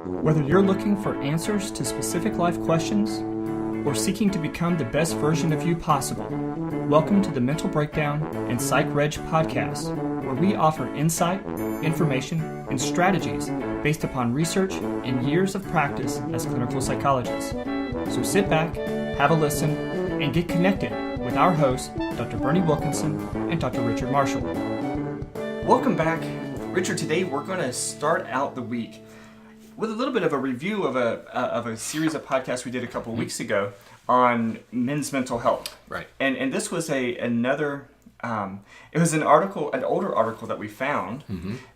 Whether you're looking for answers to specific life questions or seeking to become the best version of you possible, welcome to the Mental Breakdown and Psychreg podcast, where we offer insight, information, and strategies based upon research and years of practice as clinical psychologists. So sit back, have a listen, and get connected with our hosts, Dr. Berney Wilkinson and Dr. Richard Marshall. Welcome back. Richard, today we're going to start out the week with a little bit of a review of a series of podcasts we did a couple of weeks ago on men's mental health. Right. And this was another it was an older article that we found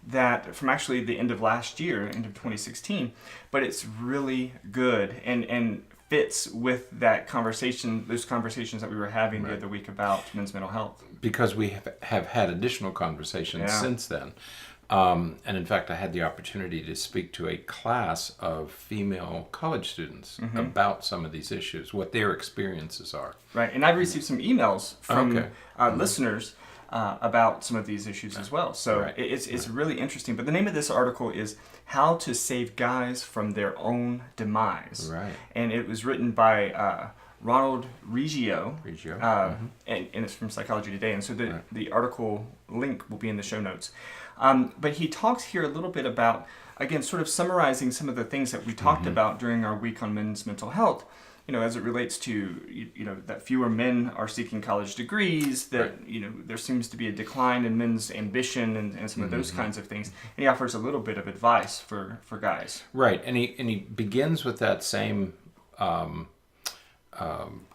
that from actually the end of last year, end of 2016, but it's really good and fits with that conversation, those conversations that we were having the other week about men's mental health. Because we have had additional conversations since then. And in fact, I had the opportunity to speak to a class of female college students about some of these issues, what their experiences are. Right, and I've received some emails from listeners about some of these issues as well. So it's really interesting. But the name of this article is How to Save Guys from Their Own Demise. Right. And it was written by Ronald Riggio. And it's from Psychology Today. And so the article link will be in the show notes. But he talks here a little bit about, again, sort of summarizing some of the things that we talked about during our week on men's mental health, as it relates to, that fewer men are seeking college degrees, that, there seems to be a decline in men's ambition and some of those kinds of things. And he offers a little bit of advice for guys. Right. And he begins with that same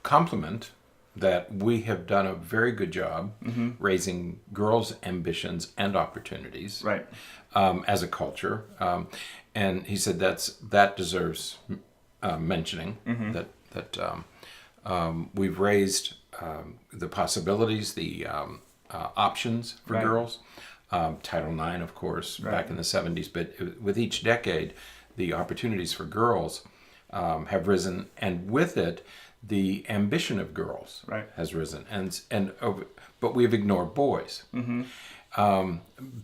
compliment that we have done a very good job raising girls' ambitions and opportunities as a culture. And he said that deserves mentioning, that we've raised the possibilities, the options for girls. Title IX, of course, back in the 70s. But with each decade, the opportunities for girls have risen. And with it, the ambition of girls has risen, but we've ignored boys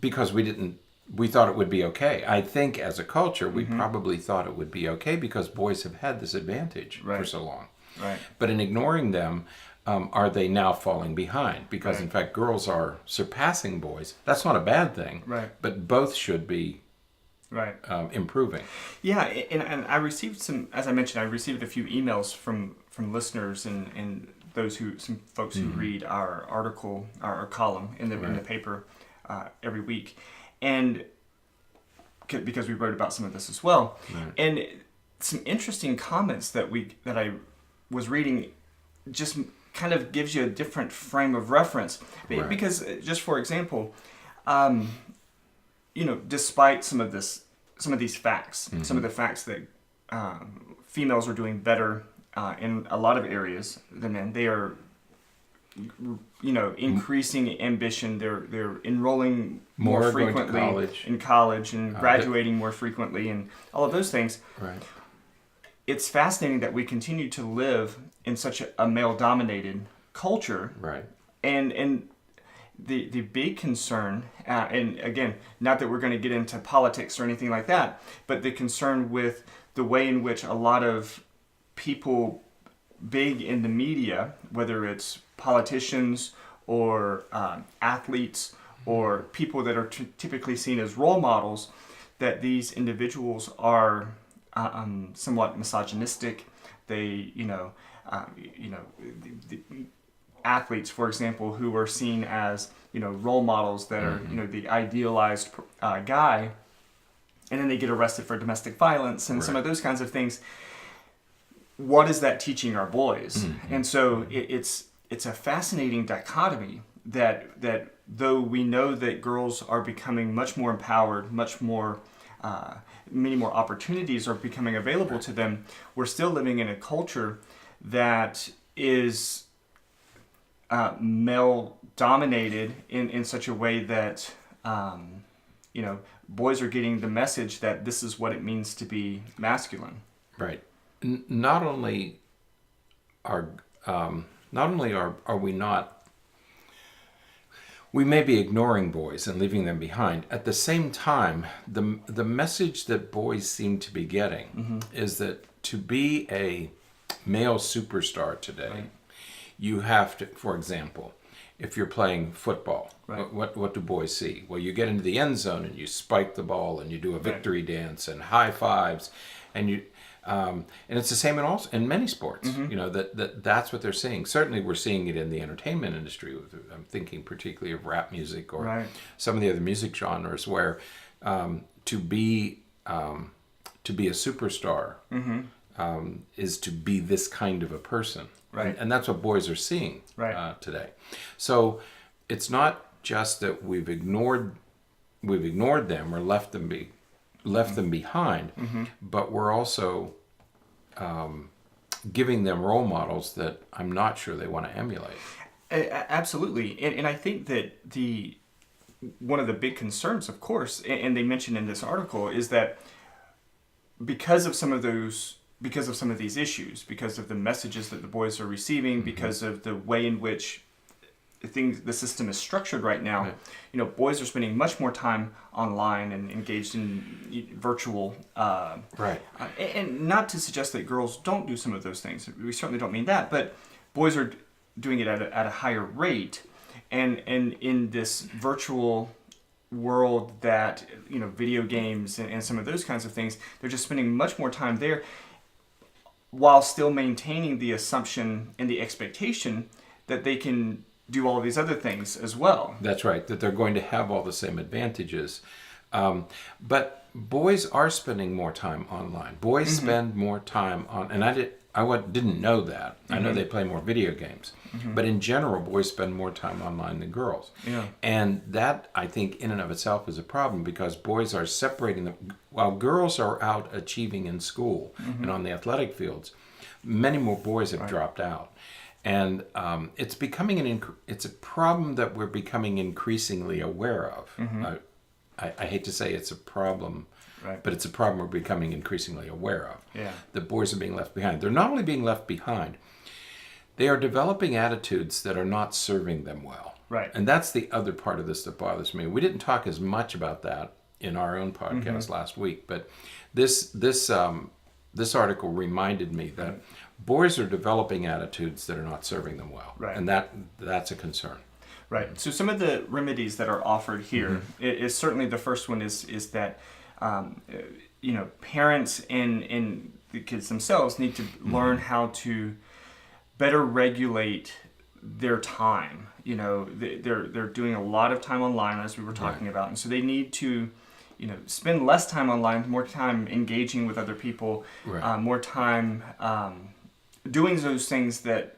because we thought it would be okay. I think as a culture, we probably thought it would be okay because boys have had this advantage for so long. Right. But in ignoring them, are they now falling behind? Because in fact, girls are surpassing boys. That's not a bad thing. Right. But both should be improving. Yeah, and I received as I mentioned, I received a few emails from listeners and some folks who read our article, our column in the paper every week, and because we wrote about some of this as well, and some interesting comments that I was reading just kind of gives you a different frame of reference, because just for example, despite some of these facts, some of the facts that females are doing better in a lot of areas than men, they are, increasing ambition. They're enrolling more frequently in college and graduating more frequently and all of those things. Right. It's fascinating that we continue to live in such a male-dominated culture. Right. And the big concern, and again, not that we're going to get into politics or anything like that, but the concern with the way in which a lot of people big in the media, whether it's politicians or athletes or people that are typically seen as role models, that these individuals are somewhat misogynistic. They, the athletes, for example, who are seen as, role models that are, the idealized guy, and then they get arrested for domestic violence and some of those kinds of things. What is that teaching our boys? And so it's a fascinating dichotomy that though we know that girls are becoming much more empowered, much more, many more opportunities are becoming available to them, we're still living in a culture that is male-dominated in such a way that, boys are getting the message that this is what it means to be masculine. Right. Not only are we we may be ignoring boys and leaving them behind. At the same time, the message that boys seem to be getting is that to be a male superstar today, you have to, for example, if you're playing football, what do boys see? Well, you get into the end zone and you spike the ball and you do a victory dance and high fives, and you and it's the same in many sports. You know, that's what they're seeing. Certainly, we're seeing it in the entertainment industry. I'm thinking particularly of rap music or some of the other music genres, where to be a superstar is to be this kind of a person. And that's what boys are seeing today. So it's not just that we've ignored them or left them behind, but we're also giving them role models that I'm not sure they want to emulate. Absolutely, and I think that one of the big concerns, of course, and they mentioned in this article, is that because of some of these issues, because of the messages that the boys are receiving, because of the way in which the system is structured right now, you know, boys are spending much more time online and engaged in virtual. And not to suggest that girls don't do some of those things. We certainly don't mean that, but boys are doing it at a higher rate, and in this virtual world that, you know, video games and some of those kinds of things, they're just spending much more time there, while still maintaining the assumption and the expectation that they can do all of these other things as well. That's right, that they're going to have all the same advantages. But boys are spending more time online. Boys spend more time on, and I didn't know that. I know they play more video games. But in general, boys spend more time online than girls. And that, I think, in and of itself is a problem, because boys are separating them. While girls are out achieving in school and on the athletic fields, many more boys have dropped out. And it's becoming it's a problem that we're becoming increasingly aware of. I hate to say it's a problem, but it's a problem we're becoming increasingly aware of. That boys are being left behind. They're not only being left behind, they are developing attitudes that are not serving them well. And that's the other part of this that bothers me. We didn't talk as much about that in our own podcast last week, but this article reminded me that boys are developing attitudes that are not serving them well, and that's a concern. So some of the remedies that are offered here is certainly, the first one is that you know, parents and the kids themselves need to learn how to better regulate their time. You know, they're doing a lot of time online, as we were talking about, and so they need to, you know, spend less time online, more time engaging with other people, more time doing those things that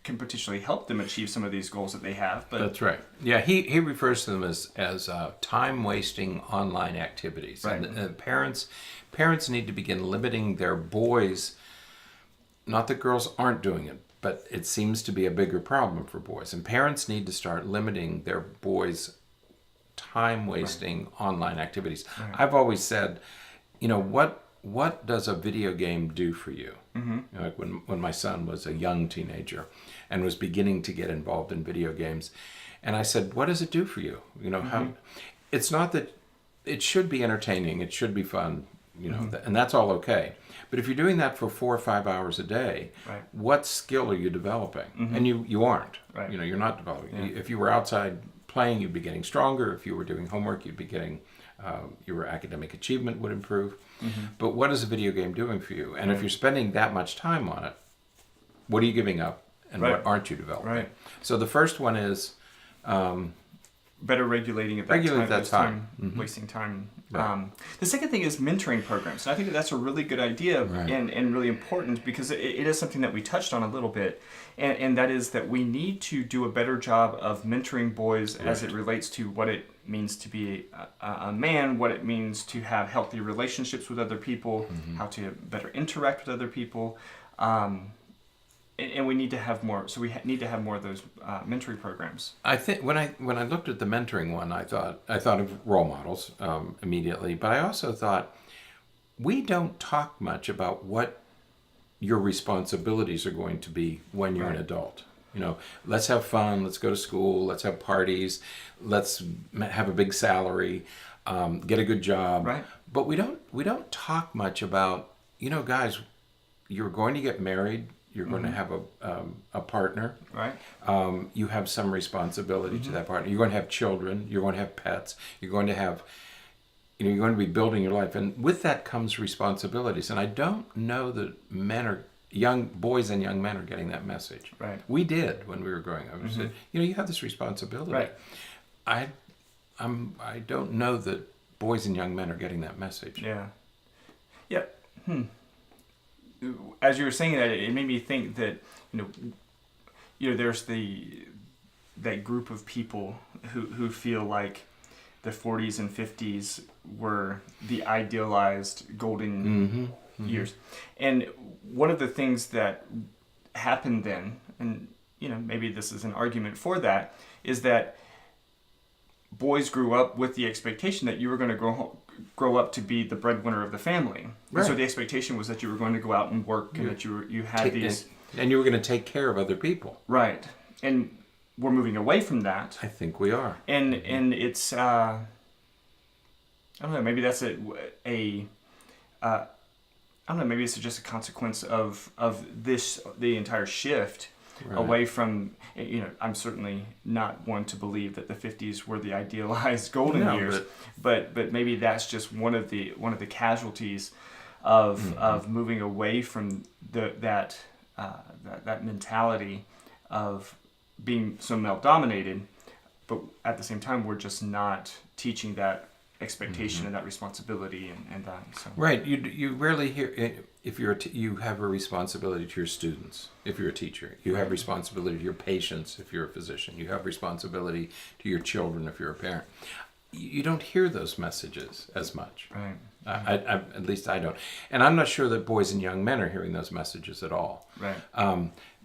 can potentially help them achieve some of these goals that they have. But that's right. Yeah, he refers to them as time-wasting online activities. And parents need to begin limiting their boys. Not that girls aren't doing it, but it seems to be a bigger problem for boys. And parents need to start limiting their boys' time-wasting online activities. I've always said, you know, what does a video game do for you? You know, like when my son was a young teenager and was beginning to get involved in video games, and I said, what does it do for you? You know, how? It's not that it should be entertaining, it should be fun, you know, and that's all okay. But if you're doing that for 4 or 5 hours a day, what skill are you developing? And you aren't. You know, you're not developing. If you were outside playing, you'd be getting stronger. If you were doing homework, you'd be getting your academic achievement would improve. But what is a video game doing for you? And if you're spending that much time on it, what are you giving up, and what aren't you developing? So the first one is better regulating it. Regulate that time. Wasting time. The second thing is mentoring programs. And I think that's a really good idea and really important, because it is something that we touched on a little bit. And that is that we need to do a better job of mentoring boys as it relates to what it means to be a man, what it means to have healthy relationships with other people, how to better interact with other people. And we need to have more. So we need to have more of those mentoring programs. I think when I looked at the mentoring one, I thought of role models immediately, but I also thought, we don't talk much about what your responsibilities are going to be when you're an adult. You know, let's have fun. Let's go to school. Let's have parties. Let's have a big salary. Get a good job. Right. But we don't talk much about, you know, guys, you're going to get married. You're going to have a partner. Right. You have some responsibility to that partner. You're going to have children. You're going to have pets. You're going to have, you know, you're going to be building your life. And with that comes responsibilities. And I don't know that young boys and young men are getting that message. Right. We did when we were growing up. We said, you know, you have this responsibility. Right. I don't know that boys and young men are getting that message. Yeah. Yeah. As you were saying that, it made me think that, you know, there's that group of people who feel like the 40s and 50s were the idealized golden years. And one of the things that happened then, and, you know, maybe this is an argument for that, is that boys grew up with the expectation that you were going to grow up to be the breadwinner of the family. Right. And so the expectation was that you were going to go out and work, and that you had these... And you were going to take care of other people. Right. And we're moving away from that. I think we are. And it's... I don't know, maybe that's I don't know, maybe it's just a consequence of the entire shift away from, you know, I'm certainly not one to believe that the 50s were the idealized golden years, but maybe that's just one of the casualties of moving away from that mentality of being so male dominated, but at the same time we're just not teaching that expectation and that responsibility and that. So. Right. You rarely hear, if you have a responsibility to your students, if you're a teacher. You have responsibility to your patients, if you're a physician. You have responsibility to your children, if you're a parent. You don't hear those messages as much. Right. At least I don't. And I'm not sure that boys and young men are hearing those messages at all. Right.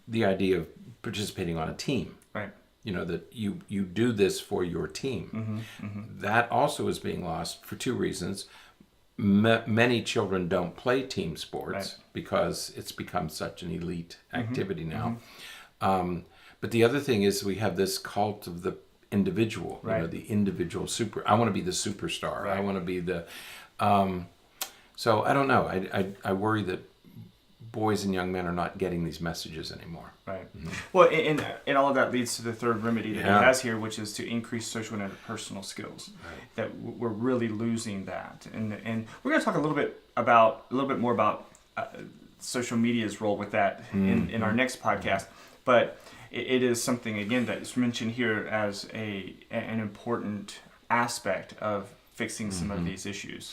The idea of participating on a team. Right. You know, that you do this for your team. That also is being lost for two reasons. Many children don't play team sports because it's become such an elite activity now. But the other thing is we have this cult of the individual, you know, the individual I want to be the superstar. I want to be the... so I don't know. I worry that boys and young men are not getting these messages anymore. Right. Well, and all of that leads to the third remedy that he has here, which is to increase social and interpersonal skills. Right. That we're really losing that, and we're going to talk a little bit more about social media's role with that in our next podcast. But it is something again that's mentioned here as an important aspect of fixing some of these issues.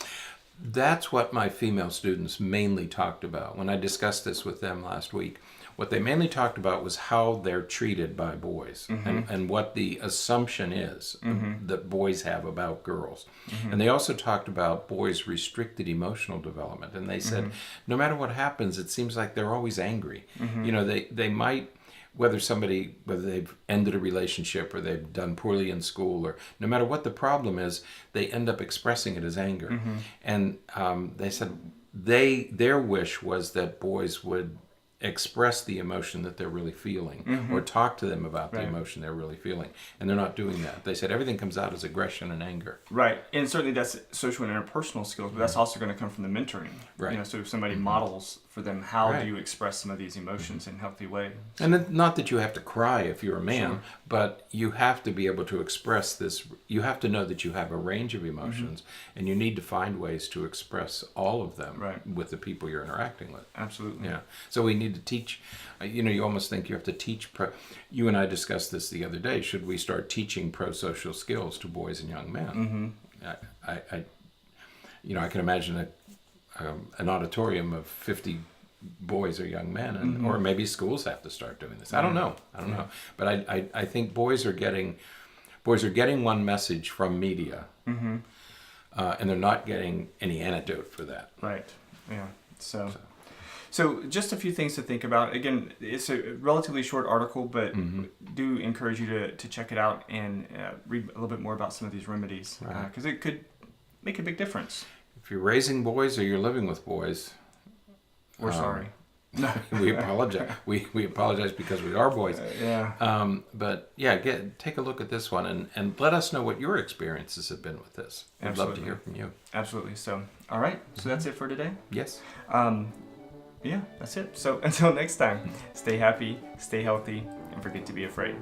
That's what my female students mainly talked about. When I discussed this with them last week, what they mainly talked about was how they're treated by boys and what the assumption is that boys have about girls. And they also talked about boys' restricted emotional development. And they said, no matter what happens, it seems like they're always angry. You know, they might... whether they've ended a relationship or they've done poorly in school, or no matter what the problem is, they end up expressing it as anger. And they said their wish was that boys would express the emotion that they're really feeling or talk to them about the emotion they're really feeling. And they're not doing that. They said everything comes out as aggression and anger. Right. And certainly that's social and interpersonal skills, but that's also going to come from the mentoring. Right. You know, so if somebody models for them, how do you express some of these emotions in healthy ways? And not that you have to cry if you're a man, but you have to be able to express this. You have to know that you have a range of emotions, and you need to find ways to express all of them with the people you're interacting with. Absolutely. Yeah. So we need to teach. You know, you almost think you have to teach. You and I discussed this the other day. Should we start teaching pro-social skills to boys and young men? I can imagine an auditorium of 50 boys or young men, or maybe schools have to start doing this. I don't know. But I think boys are getting one message from media, and they're not getting any antidote for that. Right. Yeah. So just a few things to think about. Again, it's a relatively short article, but do encourage you to check it out and read a little bit more about some of these remedies, because it could make a big difference. If you're raising boys or you're living with boys, we're sorry. We apologize. We apologize because we are boys. But yeah, take a look at this one and let us know what your experiences have been with this. I'd love to hear from you. Absolutely. So, all right. So that's it for today. Yes. Yeah, that's it. So until next time, stay happy, stay healthy, and forget to be afraid.